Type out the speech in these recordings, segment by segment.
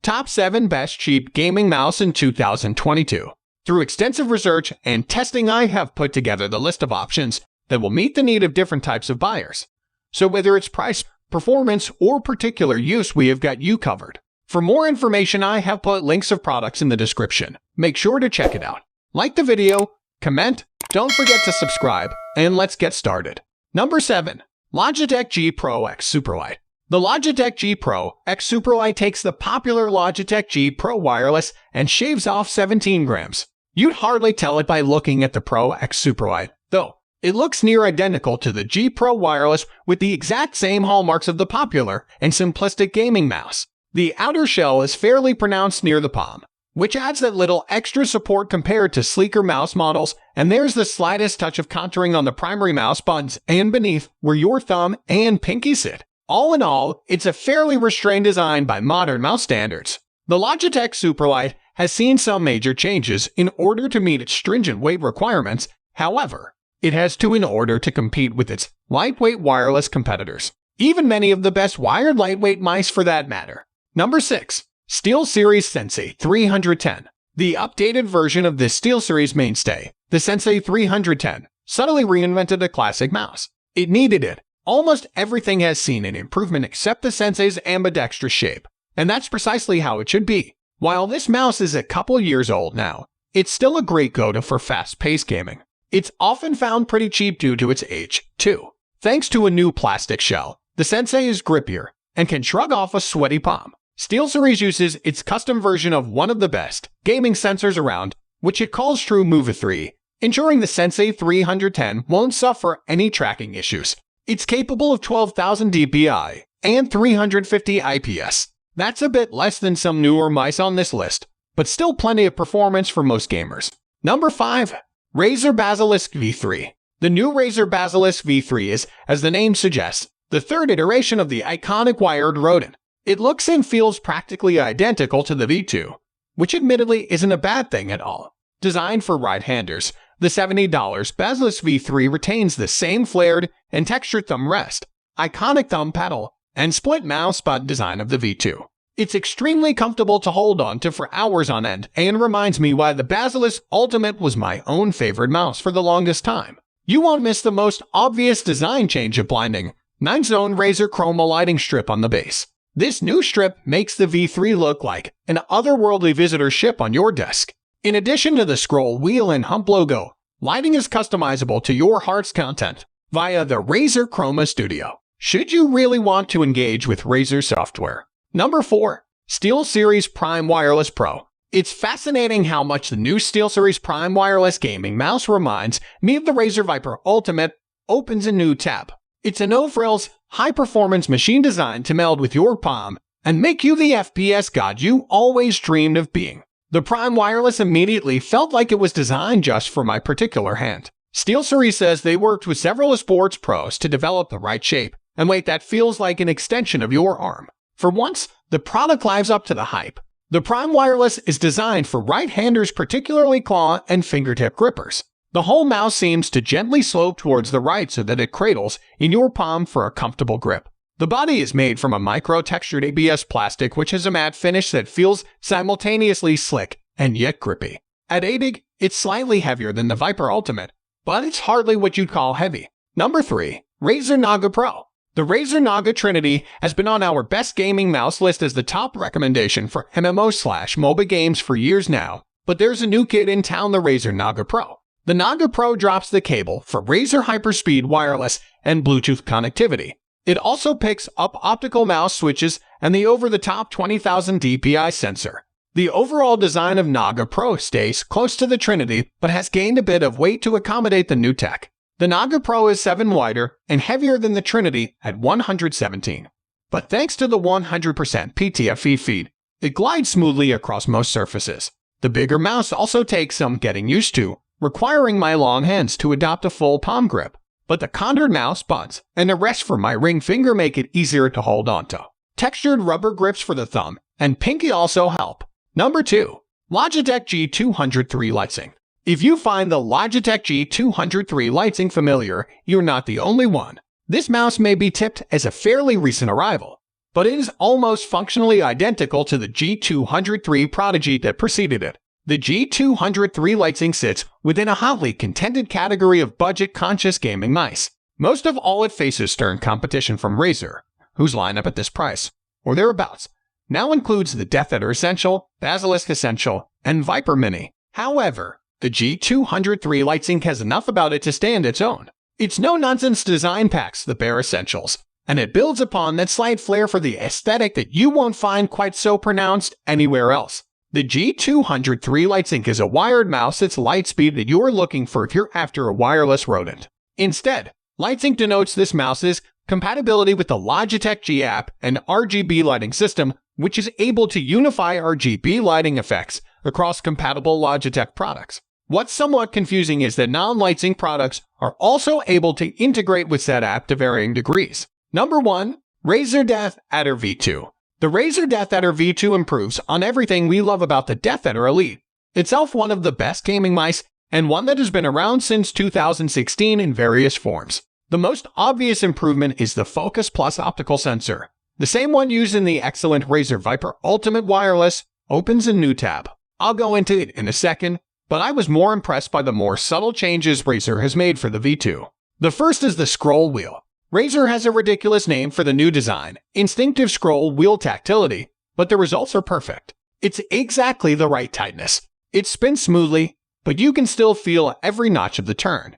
Top 7 Best Cheap Gaming Mouse in 2022. Through extensive research and testing, I have put together the list of options that will meet the need of different types of buyers. So whether it's price, performance, or particular use, we have got you covered. For more information, I have put links of products in the description. Make sure to check it out. Like the video, comment, don't forget to subscribe, and let's get started. Number 7. Logitech G Pro X Superlight. The Logitech G Pro X Superlight takes the popular Logitech G Pro wireless and shaves off 17 grams. You'd hardly tell it by looking at the Pro X Superlight, though. It looks near identical to the G Pro wireless with the exact same hallmarks of the popular and simplistic gaming mouse. The outer shell is fairly pronounced near the palm, which adds that little extra support compared to sleeker mouse models, and there's the slightest touch of contouring on the primary mouse buttons and beneath where your thumb and pinky sit. All in all, it's a fairly restrained design by modern mouse standards. The Logitech Superlight has seen some major changes in order to meet its stringent weight requirements. However, it has to in order to compete with its lightweight wireless competitors, even many of the best wired lightweight mice for that matter. Number 6. SteelSeries Sensei 310. The updated version of this SteelSeries mainstay, the Sensei 310, subtly reinvented a classic mouse. It needed it. Almost everything has seen an improvement except the Sensei's ambidextrous shape, and that's precisely how it should be. While this mouse is a couple years old now, it's still a great go-to for fast-paced gaming. It's often found pretty cheap due to its age, too. Thanks to a new plastic shell, the Sensei is grippier and can shrug off a sweaty palm. SteelSeries uses its custom version of one of the best gaming sensors around, which it calls True Move 3, ensuring the Sensei 310 won't suffer any tracking issues. It's capable of 12,000 dpi and 350 IPS. That's a bit less than some newer mice on this list, but still plenty of performance for most gamers. Number 5. Razer Basilisk V3. The new Razer Basilisk V3 is, as the name suggests, the third iteration of the iconic wired rodent. It looks and feels practically identical to the V2, which admittedly isn't a bad thing at all. Designed for right-handers, the $70 Basilisk V3 retains the same flared and textured thumb rest, iconic thumb paddle, and split mouse button design of the V2. It's extremely comfortable to hold on to for hours on end and reminds me why the Basilisk Ultimate was my own favorite mouse for the longest time. You won't miss the most obvious design change of blinding 9-zone Razer Chroma lighting strip on the base. This new strip makes the V3 look like an otherworldly visitor ship on your desk. In addition to the scroll wheel and hump logo, lighting is customizable to your heart's content via the Razer Chroma Studio, should you really want to engage with Razer software. Number 4. SteelSeries Prime Wireless Pro. It's fascinating how much the new SteelSeries Prime Wireless Gaming Mouse reminds me of the Razer Viper Ultimate. Opens a new tab. It's a no-frills, high-performance machine designed to meld with your palm and make you the FPS god you always dreamed of being. The Prime Wireless immediately felt like it was designed just for my particular hand. SteelSeries says they worked with several sports pros to develop the right shape and weight that feels like an extension of your arm. For once, the product lives up to the hype. The Prime Wireless is designed for right-handers, particularly claw and fingertip grippers. The whole mouse seems to gently slope towards the right so that it cradles in your palm for a comfortable grip. The body is made from a micro-textured ABS plastic which has a matte finish that feels simultaneously slick and yet grippy. At 8 it's slightly heavier than the Viper Ultimate, but it's hardly what you'd call heavy. Number 3. Razer Naga Pro. The Razer Naga Trinity has been on our best gaming mouse list as the top recommendation for MMO/MOBA games for years now, but there's a new kid in town, the Razer Naga Pro. The Naga Pro drops the cable for Razer Hyperspeed wireless and Bluetooth connectivity. It also picks up optical mouse switches and the over-the-top 20,000 dpi sensor. The overall design of Naga Pro stays close to the Trinity but has gained a bit of weight to accommodate the new tech. The Naga Pro is 7 wider and heavier than the Trinity at 117. But thanks to the 100% PTFE feed, it glides smoothly across most surfaces. The bigger mouse also takes some getting used to, requiring my long hands to adopt a full palm grip. But the contoured mouse buds and the rest for my ring finger make it easier to hold onto. Textured rubber grips for the thumb and pinky also help. Number 2. Logitech G203 Lightsync. If you find the Logitech G203 Lightsync familiar, you're not the only one. This mouse may be tipped as a fairly recent arrival, but it is almost functionally identical to the G203 prodigy that preceded it. The G203 Lightsync sits within a hotly contended category of budget-conscious gaming mice. Most of all, it faces stern competition from Razer, whose lineup at this price, or thereabouts, now includes the DeathAdder Essential, Basilisk Essential, and Viper Mini. However, the G203 Lightsync has enough about it to stand its own. Its no-nonsense design packs the bare essentials, and it builds upon that slight flair for the aesthetic that you won't find quite so pronounced anywhere else. The G203 Lightsync is a wired mouse that's light speed that you're looking for if you're after a wireless rodent. Instead, Lightsync denotes this mouse's compatibility with the Logitech G app and RGB lighting system, which is able to unify RGB lighting effects across compatible Logitech products. What's somewhat confusing is that non-Lightsync products are also able to integrate with said app to varying degrees. Number 1. Razer DeathAdder V2. The Razer DeathAdder V2 improves on everything we love about the DeathAdder Elite, itself one of the best gaming mice and one that has been around since 2016 in various forms. The most obvious improvement is the Focus Plus optical sensor. The same one used in the excellent Razer Viper Ultimate Wireless opens a new tab. I'll go into it in a second, but I was more impressed by the more subtle changes Razer has made for the V2. The first is the scroll wheel. Razer has a ridiculous name for the new design, instinctive scroll wheel tactility, but the results are perfect. It's exactly the right tightness. It spins smoothly, but you can still feel every notch of the turn,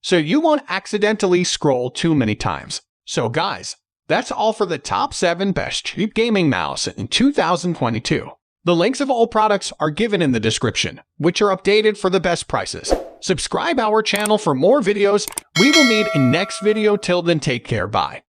so you won't accidentally scroll too many times. So guys, that's all for the top 7 best cheap gaming mouse in 2022. The links of all products are given in the description, which are updated for the best prices. Subscribe our channel for more videos. We will meet in next video. Till then, take care. Bye.